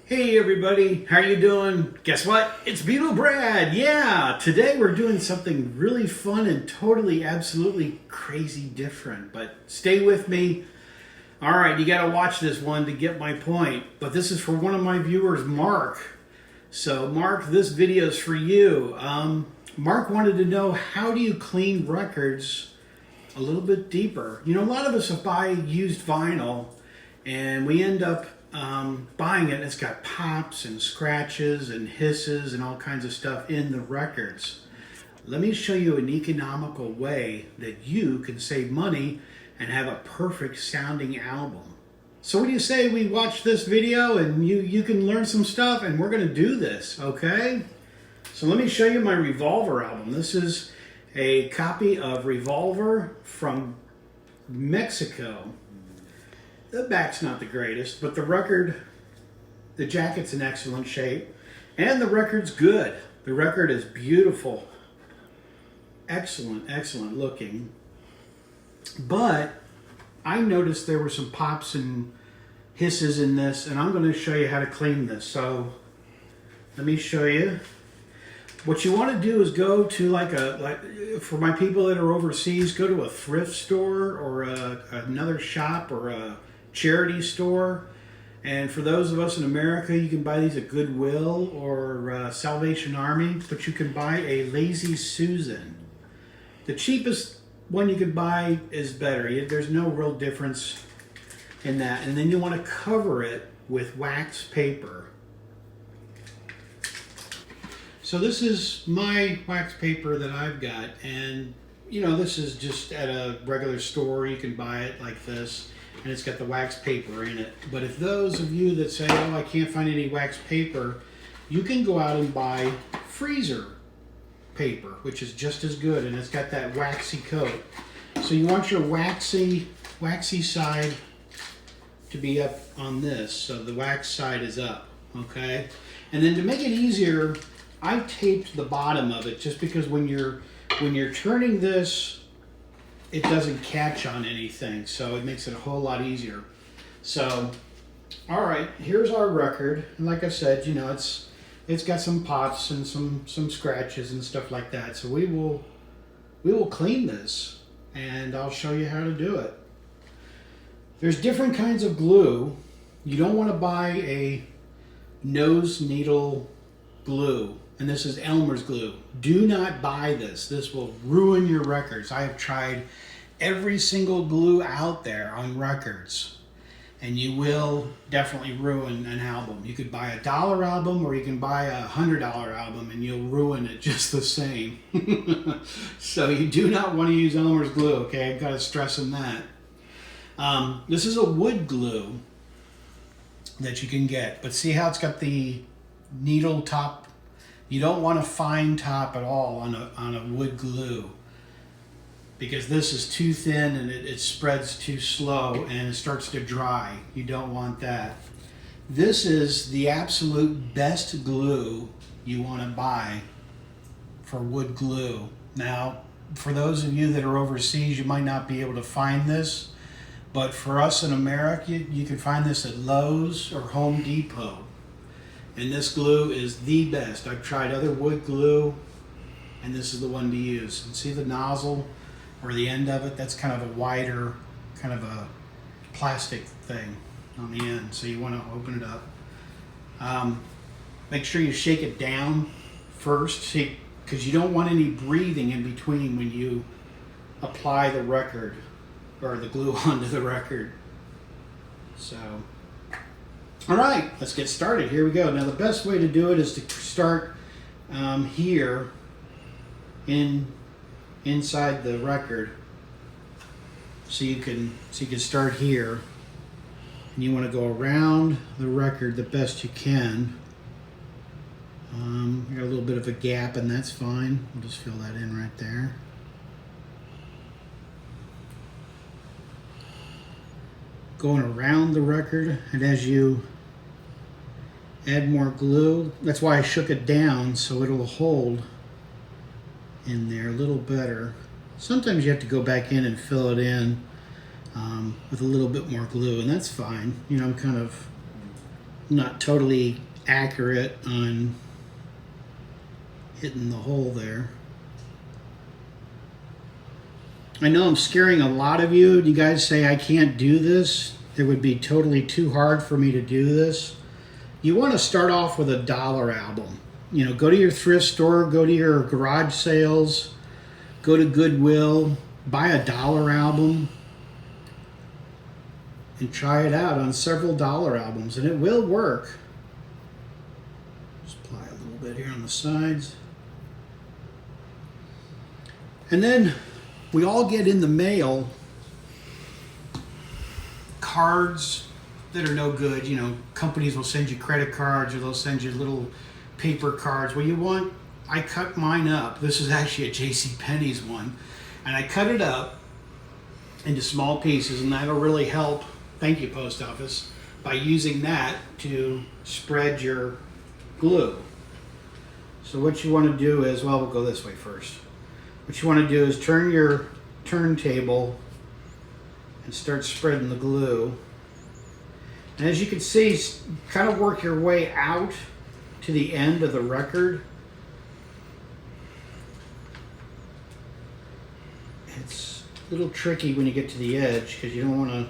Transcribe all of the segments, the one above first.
Hey everybody, how you doing? Guess what? It's Beetle Brad. Yeah, today we're doing something really fun and totally, absolutely crazy different. But stay with me. All right, you got to watch this one to get my point. But this is for one of my viewers, Mark. So Mark, this video is for you. Mark wanted to know, how do you clean records a little bit deeper? You know, a lot of us buy used vinyl and we end up buying it, and it's got pops and scratches and hisses and all kinds of stuff in the records. Let me show you an economical way that you can save money and have a perfect sounding album. So what do you say we watch this video and you can learn some stuff, and we're going to do this, okay? So let me show you my Revolver album. This is a copy of Revolver from Mexico. The back's not the greatest, but the record, the jacket's in excellent shape, and the record's good. The record is beautiful. Excellent, excellent looking. But I noticed there were some pops and hisses in this, and I'm going to show you how to clean this. So let me show you. What you want to do is go to for my people that are overseas, go to a thrift store or another shop or a charity store. And for those of us in America, you can buy these at Goodwill or Salvation Army, but you can buy a Lazy Susan. The cheapest one you could buy is better. There's no real difference in that. And then you want to cover it with wax paper. So this is my wax paper that I've got, and you know, this is just at a regular store. You can buy it like this, and it's got the wax paper in it. But if those of you that say, oh, I can't find any wax paper, you can go out and buy freezer paper, which is just as good, and it's got that waxy coat. So you want your waxy side to be up on this, so the wax side is up, okay? And then to make it easier, I taped the bottom of it just because when you're turning this, it doesn't catch on anything, so it makes it a whole lot easier. So, all right, here's our record. And like I said, you know, it's got some pops and some scratches and stuff like that. So we will clean this, and I'll show you how to do it. There's different kinds of glue. You don't want to buy a nose needle glue. And this is Elmer's glue. Do not buy this. This will ruin your records. I have tried every single glue out there on records, and you will definitely ruin an album. You could buy a $1 album, or you can buy a $100 album, and you'll ruin it just the same. So you do not want to use Elmer's glue, okay? I've got to stress on that. This is a wood glue that you can get, but see how it's got the needle top? You don't want a fine top at all on a wood glue, because this is too thin and it spreads too slow and it starts to dry. You don't want that. This is the absolute best glue you want to buy for wood glue. Now, for those of you that are overseas, you might not be able to find this, but for us in America, you can find this at Lowe's or Home Depot. And this glue is the best. I've tried other wood glue, and this is the one to use. And see the nozzle or the end of it? That's kind of a wider, kind of a plastic thing on the end. So you want to open it up. Make sure you shake it down first, because you don't want any breathing in between when you apply the record or the glue onto the record. So, all right, let's get started. Here we go. Now the best way to do it is to start here inside the record. So you can start here, and you want to go around the record the best you can. You got a little bit of a gap, and that's fine. We'll just fill that in right there. Going around the record, and as you add more glue, that's why I shook it down, so it'll hold in there a little better. Sometimes you have to go back in and fill it in with a little bit more glue, and that's fine. You know, I'm kind of not totally accurate on hitting the hole there. I know I'm scaring a lot of you. You guys say I can't do this. It would be totally too hard for me to do this. You want to start off with a dollar album. You know, go to your thrift store, go to your garage sales, go to Goodwill, buy a dollar album, and try it out on several dollar albums, and it will work. Just apply a little bit here on the sides. And then we all get in the mail cards that are no good. You know, companies will send you credit cards or they'll send you little paper cards. Well, you want, I cut mine up. This is actually a JCPenney's one. And I cut it up into small pieces, and that'll really help, thank you Post Office, by using that to spread your glue. So what you want to do is, well, we'll go this way first. What you want to do is turn your turntable and start spreading the glue. And as you can see, kind of work your way out to the end of the record. It's a little tricky when you get to the edge because you don't want to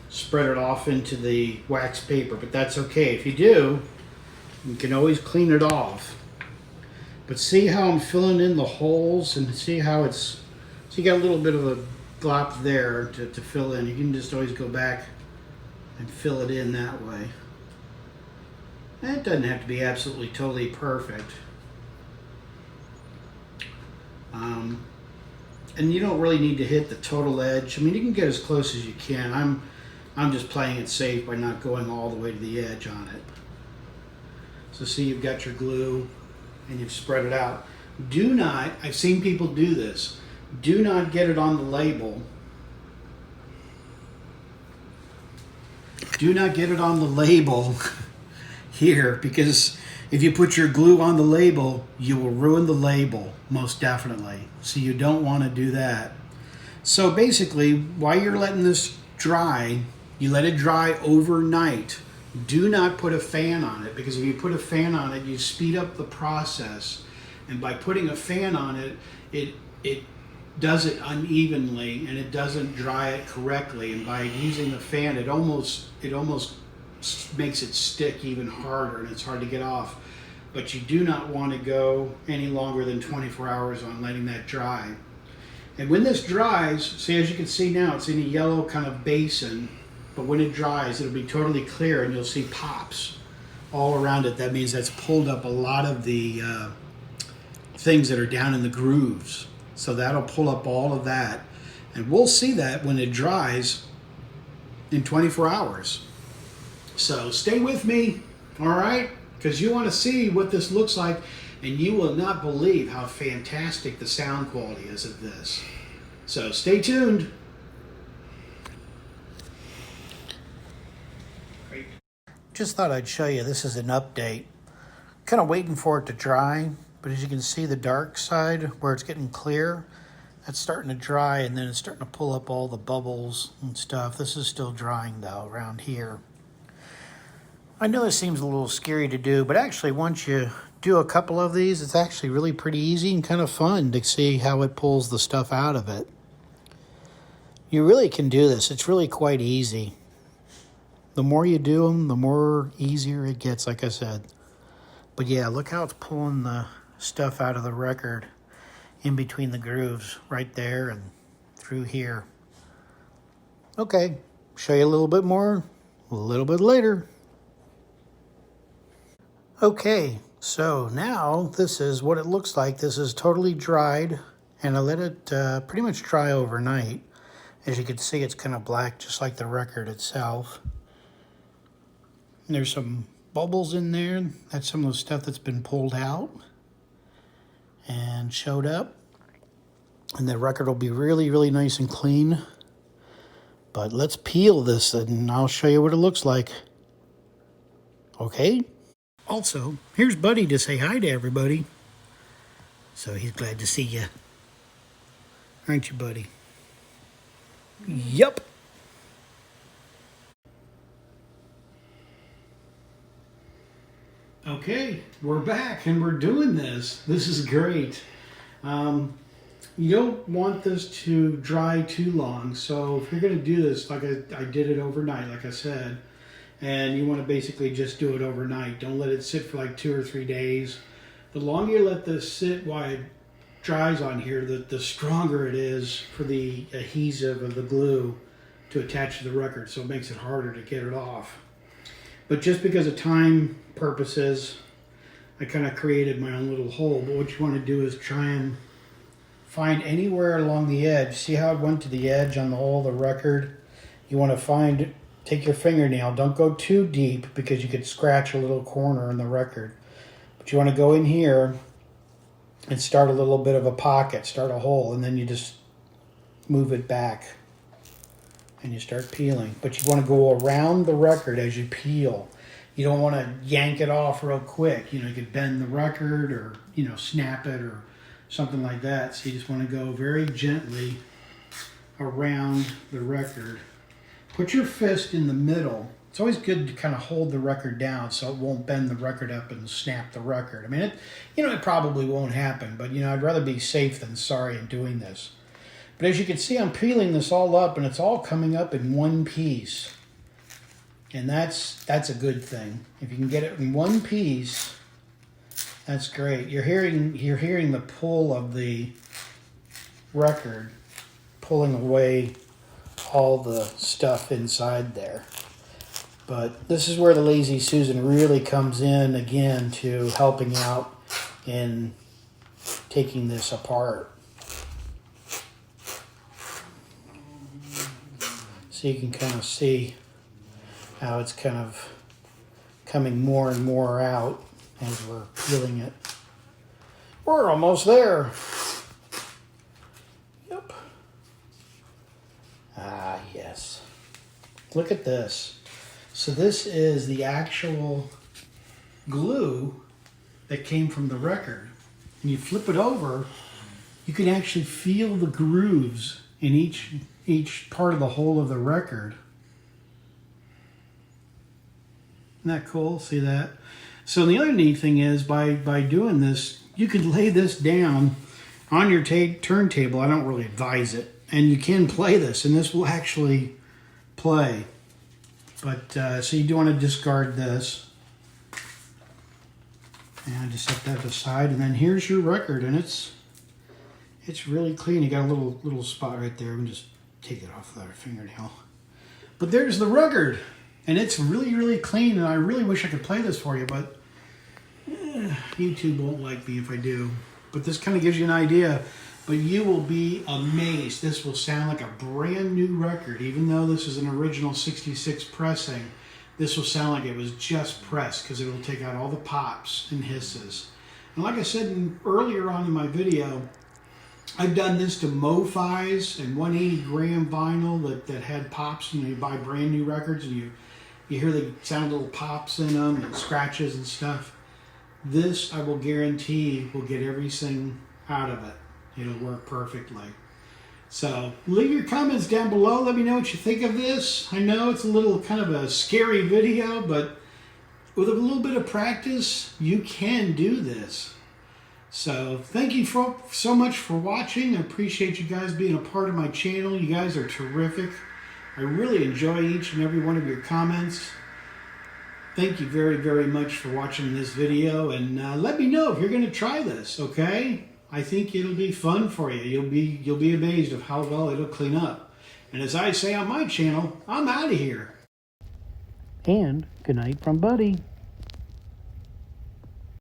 spread it off into the wax paper, but that's okay. If you do, you can always clean it off. But see how I'm filling in the holes, and see how it's, so you got a little bit of a glop there to fill in. You can just always go back and fill it in that way. And it doesn't have to be absolutely totally perfect. And you don't really need to hit the total edge. I mean, you can get as close as you can. I'm just playing it safe by not going all the way to the edge on it. So see, you've got your glue and you've spread it out. Do not, I've seen people do this, do not get it on the label. Do not get it on the label here, because if you put your glue on the label, you will ruin the label, most definitely. So you don't want to do that. So basically, while you're letting this dry, you let it dry overnight. Do not put a fan on it, because if you put a fan on it, you speed up the process. And by putting a fan on it, it does it unevenly and it doesn't dry it correctly. And by using the fan, it almost makes it stick even harder, and it's hard to get off. But you do not want to go any longer than 24 hours on letting that dry. And when this dries, see, as you can see now, it's in a yellow kind of basin. But when it dries, it'll be totally clear, and you'll see pops all around it. That means that's pulled up a lot of the things that are down in the grooves. So that'll pull up all of that. And we'll see that when it dries in 24 hours. So stay with me, all right? Because you want to see what this looks like, and you will not believe how fantastic the sound quality is of this. So stay tuned. Just thought I'd show you, this is an update. Kind of waiting for it to dry, but as you can see, the dark side where it's getting clear, that's starting to dry, and then it's starting to pull up all the bubbles and stuff. This is still drying though around here. I know this seems a little scary to do, but actually once you do a couple of these, it's actually really pretty easy and kind of fun to see how it pulls the stuff out of it. You really can do this. It's really quite easy. The more you do them, the more easier it gets, like I said. But yeah, look how it's pulling the stuff out of the record in between the grooves right there and through here. Okay, show you a little bit more a little bit later. Okay, so now this is what it looks like. This is totally dried, and I let it pretty much dry overnight. As you can see, it's kind of black, just like the record itself. And there's some bubbles in there. That's some of the stuff that's been pulled out and showed up. And the record will be really, really nice and clean. But let's peel this and I'll show you what it looks like. Okay? Also, here's Buddy to say hi to everybody. So he's glad to see you. Aren't you, Buddy? Yup. Okay, we're back and we're doing this. This is great. You don't want this to dry too long, so if you're going to do this, like I did it overnight, like I said, and you want to basically just do it overnight. Don't let it sit for like 2 or 3 days. The longer you let this sit while it dries on here, the stronger it is for the adhesive of the glue to attach to the record, so it makes it harder to get it off. But just because of time purposes, I kind of created my own little hole. But what you want to do is try and find anywhere along the edge. See how it went to the edge on the hole of the record? You want to take your fingernail. Don't go too deep because you could scratch a little corner in the record. But you want to go in here and start a little bit of a pocket, start a hole, and then you just move it back and you start peeling. But you want to go around the record as you peel. You don't want to yank it off real quick. You know, you could bend the record or, you know, snap it or something like that. So you just want to go very gently around the record. Put your fist in the middle. It's always good to kind of hold the record down so it won't bend the record up and snap the record. I mean, it probably won't happen, but, I'd rather be safe than sorry in doing this. But as you can see, I'm peeling this all up, and it's all coming up in one piece. And that's a good thing. If you can get it in one piece, that's great. You're hearing the pull of the record pulling away all the stuff inside there. But this is where the Lazy Susan really comes in again to helping out in taking this apart. So you can kind of see how it's kind of coming more and more out as we're peeling it. We're almost there. Yep. Ah, yes. Look at this. So this is the actual glue that came from the record. And you flip it over, you can actually feel the grooves in each part of the whole of the record. Isn't that cool? See that? So the other neat thing is by doing this, you can lay this down on your turntable. I don't really advise it. And you can play this, and this will actually play. But so you do want to discard this. And just set that aside. And then here's your record, and it's really clean. You got a little spot right there. We can just take it off with our fingernail. But there's the record. And it's really, really clean, and I really wish I could play this for you, but YouTube won't like me if I do. But this kind of gives you an idea, but you will be amazed. This will sound like a brand new record. Even though this is an original 66 pressing, this will sound like it was just pressed because it will take out all the pops and hisses. And like I said earlier on in my video, I've done this to MoFis and 180 gram vinyl that had pops. You buy brand new records and you hear the sound little pops in them and scratches and stuff. This, I will guarantee, will get everything out of it. It'll work perfectly. So leave your comments down below. Let me know what you think of this. I know it's a little kind of a scary video, but with a little bit of practice, you can do this. So thank you so much for watching. I appreciate you guys being a part of my channel. You guys are terrific. I really enjoy each and every one of your comments. Thank you very, very much for watching this video, and let me know if you're going to try this, okay? I think it'll be fun for you. You'll be amazed of how well it'll clean up. And as I say on my channel, I'm out of here. And good night from Buddy.